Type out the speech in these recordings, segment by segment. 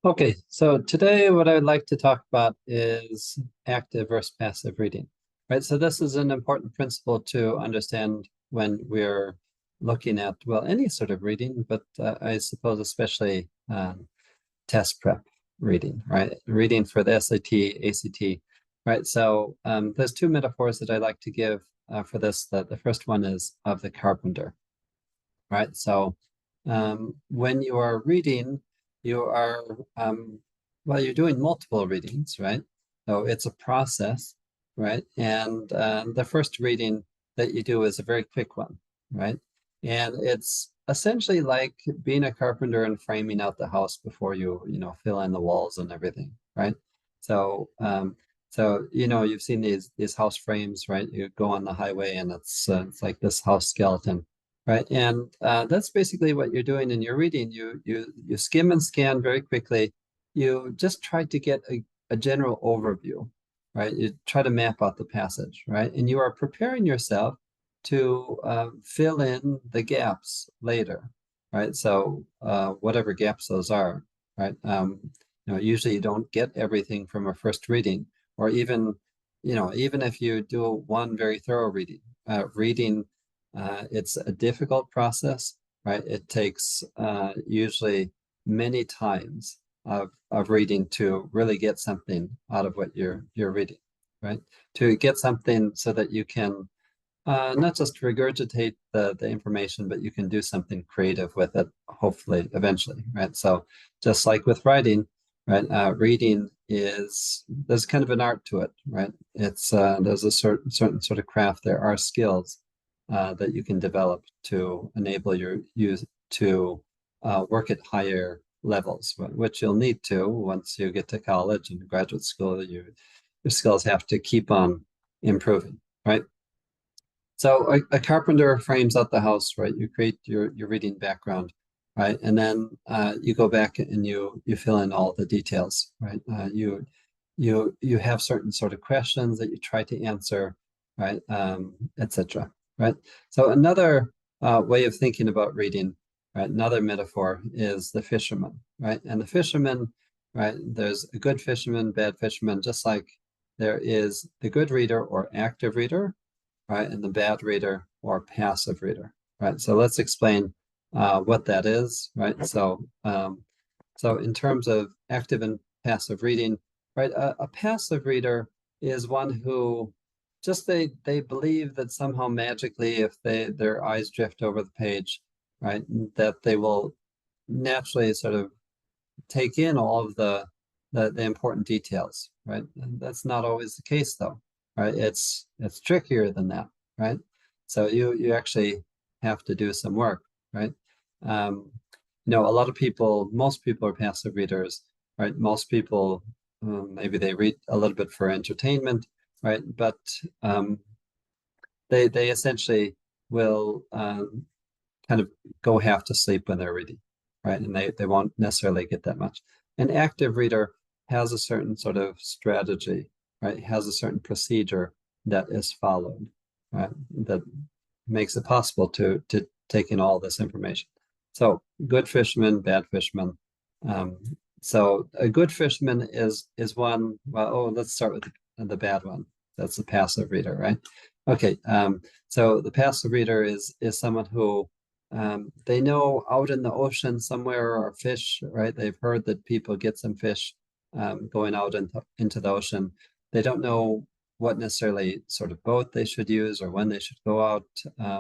Okay, so today what I would like to talk about is active versus passive reading, right? So this is an important principle to understand when we're looking at, well, any sort of reading, but I suppose especially test prep reading, right? Reading for the SAT, ACT, right? So there's two metaphors that I like to give for this. The first one is of the carpenter, right? So when you are reading, you are, well, you're doing multiple readings, right? So it's a process, right? And the first reading that you do is a very quick one, right? And it's essentially like being a carpenter and framing out the house before you fill in the walls and everything, right? So, you've seen these house frames, right? You go on the highway and it's like this house skeleton, right? And that's basically what you're doing in your reading. You skim and scan very quickly. You just try to get a general overview, right? You try to map out the passage, right? And you are preparing yourself to fill in the gaps later, right? So whatever gaps those are, right? Usually you don't get everything from a first reading, or even if you do one very thorough reading, it's a difficult process, right? It takes usually many times of reading to really get something out of what you're reading, right? To get something so that you can not just regurgitate the information, but you can do something creative with it, hopefully, eventually, right? So just like with writing, right? Reading there's kind of an art to it, right? There's a certain sort of craft. There are skills that you can develop to enable you to work at higher levels, which you'll need to once you get to college and graduate school. Your skills have to keep on improving, right? So a carpenter frames out the house, right? You create your reading background, right? And then you go back and you fill in all the details, right? You have certain sort of questions that you try to answer, right? Etc. Right? So another way of thinking about reading, right? Another metaphor is the fisherman, right? And the fisherman, right? There's a good fisherman, bad fisherman, just like there is the good reader or active reader, right? And the bad reader or passive reader, right? So let's explain what that is, right? So in terms of active and passive reading, right? A passive reader is one who just they believe that somehow magically, if their eyes drift over the page, right, that they will naturally sort of take in all of the important details, right? And that's not always the case though, right? It's trickier than that, right? So you actually have to do some work, right? A lot of people, most people are passive readers, right? Most people maybe they read a little bit for entertainment, right? But they essentially will kind of go half to sleep when they're reading, right? And they won't necessarily get that much. An active reader has a certain sort of strategy, right? Has a certain procedure that is followed, right? That makes it possible to take in all this information. So good fisherman, bad fisherman. Um, so a good fisherman is one. Well, let's start with the bad one. That's the passive reader, right? Okay. So the passive reader is someone who they know out in the ocean somewhere are fish, right? They've heard that people get some fish going out into the ocean. They don't know what necessarily sort of boat they should use or when they should go out,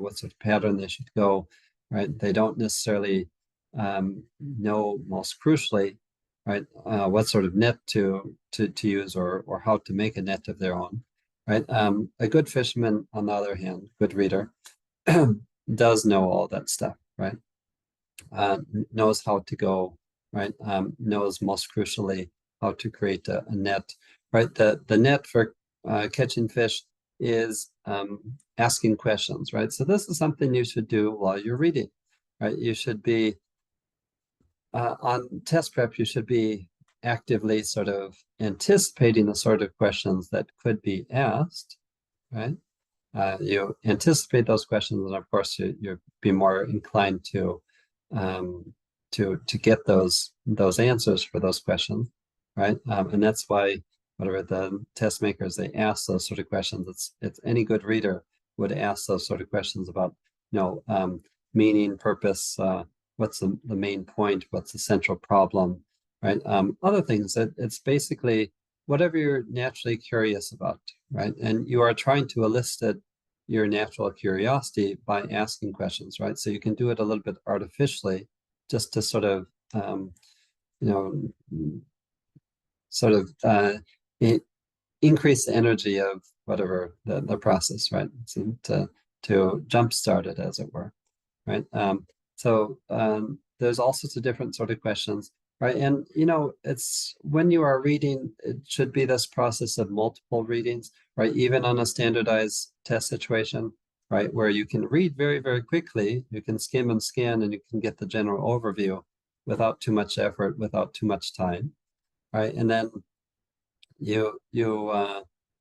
what sort of pattern they should go, right? They don't necessarily know, most crucially, right, what sort of net to use or how to make a net of their own, right? A good fisherman, on the other hand, good reader, does know all that stuff, right? Knows how to go, right? Knows most crucially how to create a net, right? The net for catching fish is asking questions, right? So this is something you should do while you're reading, right? You should be on test prep, you should be actively sort of anticipating the sort of questions that could be asked, right? You anticipate those questions, and of course, you'd be more inclined to to get those answers for those questions, right? And that's why whatever the test makers, they ask those sort of questions. It's any good reader would ask those sort of questions about, meaning, purpose, what's the main point, what's the central problem, right? Other things that it's basically whatever you're naturally curious about, right? And you are trying to elicit your natural curiosity by asking questions, right? So you can do it a little bit artificially, just to sort of, sort of increase the energy of whatever the process, right? So to jumpstart it, as it were, right? So there's all sorts of different sort of questions, right? And it's when you are reading, it should be this process of multiple readings, right? Even on a standardized test situation, right, where you can read very, very quickly, you can skim and scan, and you can get the general overview without too much effort, without too much time, right? And then you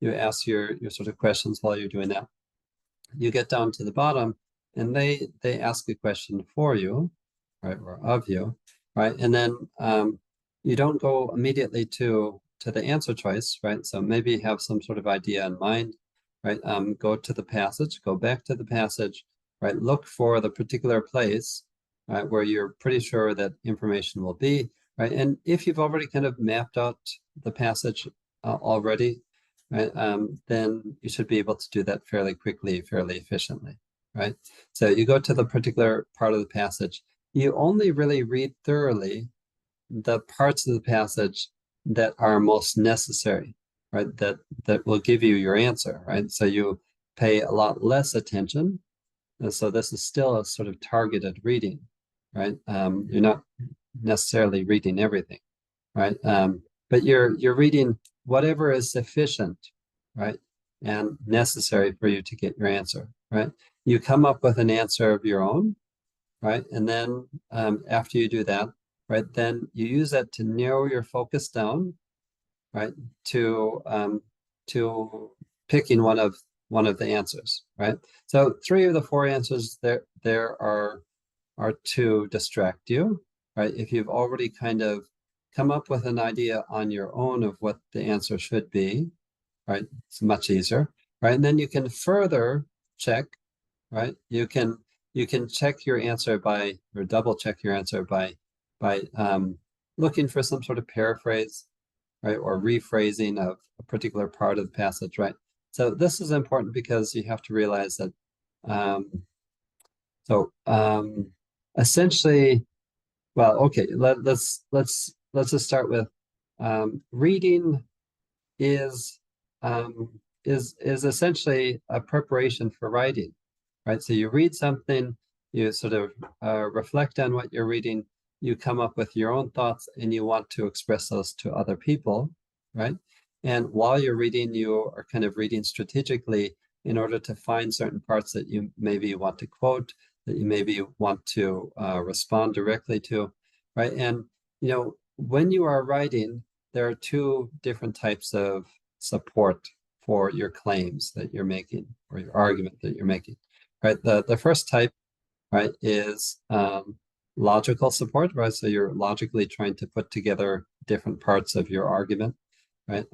ask your sort of questions while you're doing that. You get down to the bottom, and they ask a question for you, right, or of you, right? And then you don't go immediately to the answer choice, right? So maybe you have some sort of idea in mind, right? Go to the passage, go back to the passage, right? Look for the particular place, right, where you're pretty sure that information will be, right? And if you've already kind of mapped out the passage already, right, then you should be able to do that fairly quickly, fairly efficiently, right? So you go to the particular part of the passage. You only really read thoroughly the parts of the passage that are most necessary, right? That will give you your answer, right? So you pay a lot less attention. And so this is still a sort of targeted reading, right? You're not necessarily reading everything, right? But you're reading whatever is sufficient, right, and necessary for you to get your answer, right? You come up with an answer of your own, right? And then after you do that, right, then you use that to narrow your focus down, right, to picking one of the answers, right? So 3 of the 4 answers there are to distract you, right? If you've already kind of come up with an idea on your own of what the answer should be, right? It's much easier, right? And then you can further check, right? You can check your answer by, or double check your answer by looking for some sort of paraphrase, right, or rephrasing of a particular part of the passage, right? So this is important because you have to realize that essentially, well, okay, let's just start with reading is essentially a preparation for writing, right? So you read something, you sort of reflect on what you're reading, you come up with your own thoughts, and you want to express those to other people, right? And while you're reading, you are kind of reading strategically in order to find certain parts that you maybe want to quote, that you maybe want to respond directly to, right? And when you are writing, there are 2 different types of support for your claims that you're making, or your argument that you're making, right? The first type, right, is logical support, right? So you're logically trying to put together different parts of your argument, right?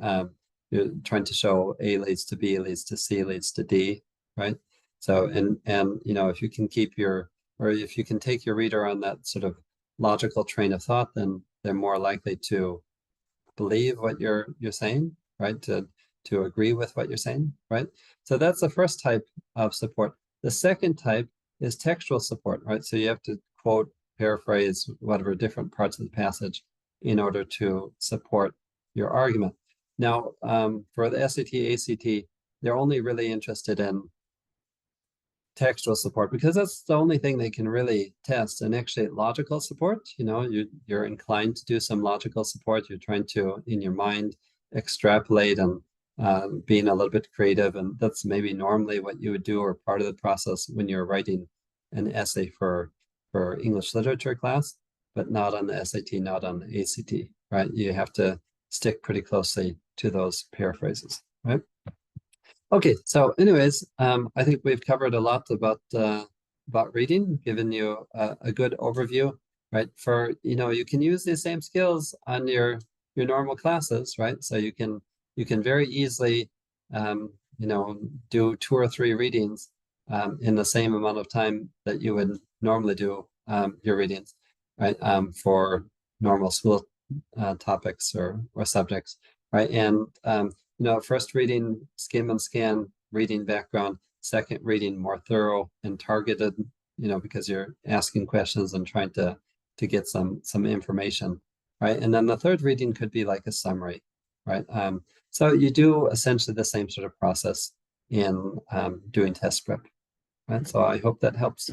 You're trying to show A leads to B, leads to C, leads to D, right? So, and if you can if you can take your reader on that sort of logical train of thought, then they're more likely to believe what you're saying, right? To agree with what you're saying, right? So that's the first type of support. The second type is textual support, right? So you have to quote, paraphrase, whatever, different parts of the passage in order to support your argument. Now, for the SAT, ACT, they're only really interested in textual support because that's the only thing they can really test. And actually logical support, you're inclined to do some logical support. You're trying to, in your mind, extrapolate and being a little bit creative. And that's maybe normally what you would do, or part of the process when you're writing an essay for English literature class, but not on the SAT, not on the ACT, right? You have to stick pretty closely to those paraphrases, right? Okay, so anyways, I think we've covered a lot about reading, given you a good overview, right? For, you can use these same skills on your normal classes, right? So you can very easily, do 2 or 3 readings in the same amount of time that you would normally do your readings, right? For normal school topics or subjects, right? And first reading, skim and scan, reading background, second reading more thorough and targeted, because you're asking questions and trying to get some information, right? And then the third reading could be like a summary, right? So you do essentially the same sort of process in doing test prep, right? So I hope that helps.